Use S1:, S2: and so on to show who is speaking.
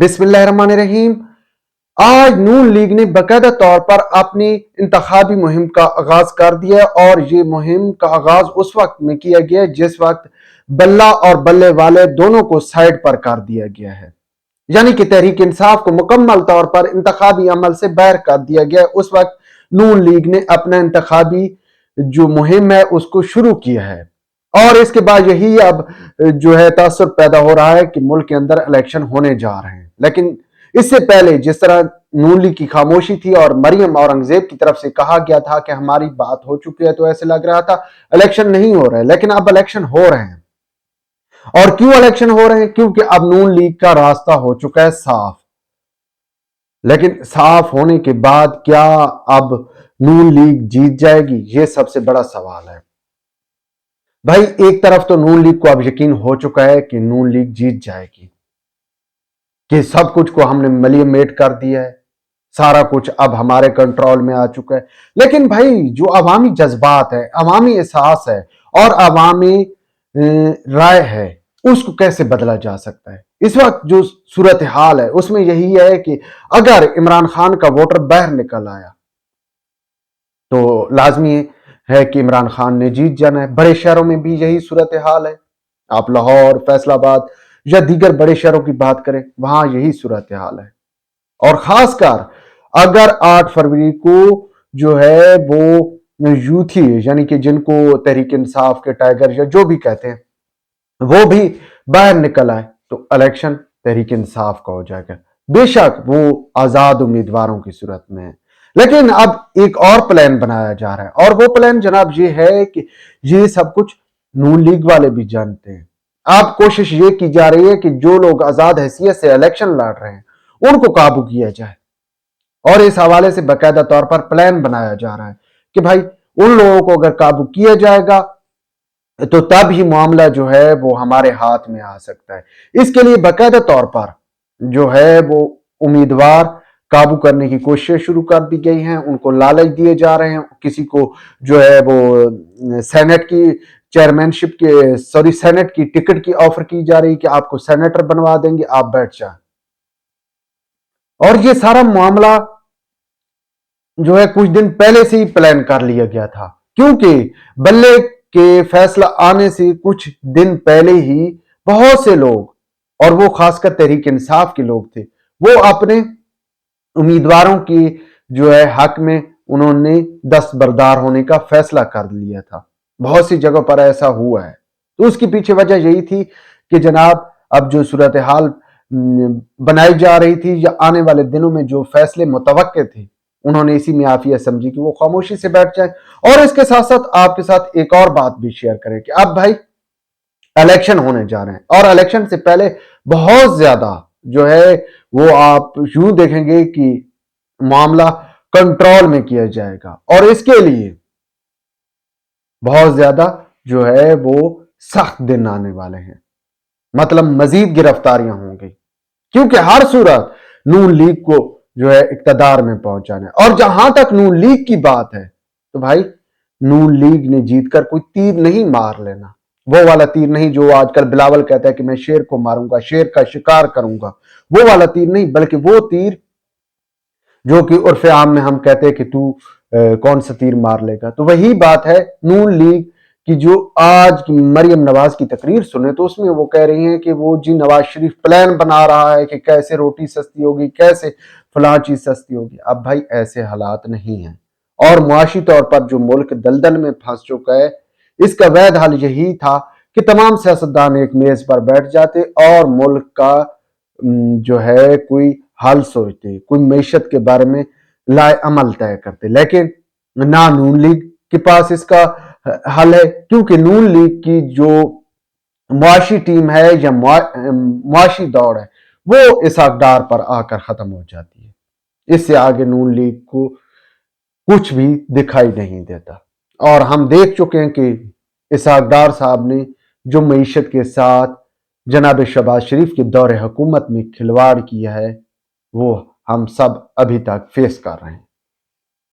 S1: बिस्मिल्लाहिर्रहमानिर्रहीम। आज नून लीग ने बाकायदा तौर पर अपनी इंतखाबी मुहिम का आगाज कर दिया और ये मुहिम का आगाज उस वक्त में किया गया जिस वक्त बल्ला और बल्ले वाले दोनों को साइड पर कर दिया गया है, यानी कि तहरीक इंसाफ को मुकम्मल तौर पर इंतखाबी अमल से बाहर कर दिया गया। उस वक्त नून लीग ने अपना इंतखाबी जो मुहिम है उसको शुरू किया है और इसके बाद यही अब जो है तासुर पैदा हो रहा है कि मुल्क के अंदर इलेक्शन होने जा रहे हैं। लेकिन इससे पहले जिस तरह नून लीग की खामोशी थी और मरियम औरंगजेब की तरफ से कहा गया था कि हमारी बात हो चुकी है, तो ऐसे लग रहा था इलेक्शन नहीं हो रहा है, लेकिन अब इलेक्शन हो रहे हैं। और क्यों इलेक्शन हो रहे हैं? क्योंकि अब नून लीग का रास्ता हो चुका है साफ। लेकिन साफ होने के बाद क्या अब नून लीग जीत जाएगी? ये सबसे बड़ा सवाल है भाई। एक तरफ तो नून लीग को अब यकीन हो चुका है कि नून लीग जीत जाएगी, कि सब कुछ को हमने मलियमेट कर दिया है, सारा कुछ अब हमारे कंट्रोल में आ चुका है। लेकिन भाई जो अवामी जज्बात है, अवामी एहसास है और अवामी राय है, उसको कैसे बदला जा सकता है? इस वक्त जो सूरत हाल है उसमें यही है कि अगर इमरान खान का वोटर बाहर निकल आया तो लाजमी है कि इमरान खान ने जीत जाना है। बड़े शहरों में भी यही सूरत हाल है। आप लाहौर, फैसलाबाद या दीगर बड़े शहरों की बात करें, वहां यही सूरत हाल है। और खासकर अगर 8 फरवरी को जो है वो यूथी, यानी कि जिनको तहरीक इंसाफ के टाइगर या जो भी कहते हैं, वो भी बाहर निकल आए तो इलेक्शन तहरीक इंसाफ का हो जाएगा। बेशक वो आजाद उम्मीदवारों की सूरत में है, लेकिन अब एक और प्लान बनाया जा रहा है और वो प्लान जनाब ये है कि ये सब कुछ नून लीग वाले भी जानते हैं। अब कोशिश ये की जा रही है कि जो लोग आजाद हैसियत से इलेक्शन लड़ रहे हैं उनको काबू किया जाए और इस हवाले से बाकायदा तौर पर प्लान बनाया जा रहा है कि भाई उन लोगों को अगर काबू किया जाएगा तो तब ही मामला जो है वो हमारे हाथ में आ सकता है। इसके लिए बाकायदा तौर पर जो है वो उम्मीदवार काबू करने की कोशिश शुरू कर दी गई हैं, उनको लालच दिए जा रहे हैं। किसी को जो है वो सेनेट की चेयरमैनशिप के सेनेट की टिकट की ऑफर की जा रही कि आपको सेनेटर बनवा देंगे, आप बैठ जाए। और ये सारा मामला जो है कुछ दिन पहले से ही प्लान कर लिया गया था, क्योंकि बल्ले के फैसला आने से कुछ दिन पहले ही बहुत से लोग, और वो खासकर तहरीक इंसाफ के लोग थे, वो अपने उम्मीदवारों की जो है हक में उन्होंने दस्तबरदार होने का फैसला कर लिया था। बहुत सी जगहों पर ऐसा हुआ है। तो उसके पीछे वजह यही थी कि जनाब अब जो सूरत हाल बनाई जा रही थी या आने वाले दिनों में जो फैसले मुतवक्के थे, उन्होंने इसी में आफिया समझी कि वो खामोशी से बैठ जाए। और इसके साथ साथ आपके साथ एक और बात भी शेयर करें कि अब भाई इलेक्शन होने जा रहे हैं और इलेक्शन से पहले बहुत ज्यादा जो है वो आप यूं देखेंगे कि मामला कंट्रोल में किया जाएगा और इसके लिए बहुत ज्यादा जो है वो सख्त दिन आने वाले हैं। मतलब मजीद गिरफ्तारियां होंगी, क्योंकि हर सूरत नून लीग को जो है इक्तदार में पहुंचाना है। और जहां तक नून लीग की बात है तो भाई नून लीग ने जीतकर कोई तीर नहीं मार लेना, वो वाला तीर नहीं जो आजकल बिलावल कहता है कि मैं शेर को मारूंगा, शेर का शिकार करूंगा, वो वाला तीर नहीं, बल्कि वो तीर जो कि उर्फ आम में हम कहते हैं कि तू कौन सा तीर मार लेगा। तो वही बात है नून लीग की। जो आज की मरियम नवाज की तकरीर सुने तो उसमें वो कह रही हैं कि वो जी नवाज शरीफ प्लान बना रहा है कि कैसे रोटी सस्ती होगी, कैसे फलां चीज सस्ती होगी। अब भाई ऐसे हालात नहीं हैं और मुआशी तौर पर जो मुल्क दलदल में फंस चुका है, इसका वैध हल यही था कि तमाम सियासतदान एक मेज पर बैठ जाते और मुल्क का जो है कोई हल सोचते, कोई मैशत के बारे में लाए अमल तय करते। लेकिन ना नून लीग के पास इसका हल है, क्योंकि नून लीग की जो मुआशी टीम है या मुआशी दौड़ है वो इस अकदार पर आकर खत्म हो जाती है। इससे आगे नून लीग को कुछ भी दिखाई नहीं देता और हम देख चुके हैं कि इसहाकडार साहब ने जो मईशत के साथ जनाब शहबाज शरीफ के दौरे हुकूमत में खिलवाड़ किया है वो हम सब अभी तक फेस कर रहे हैं।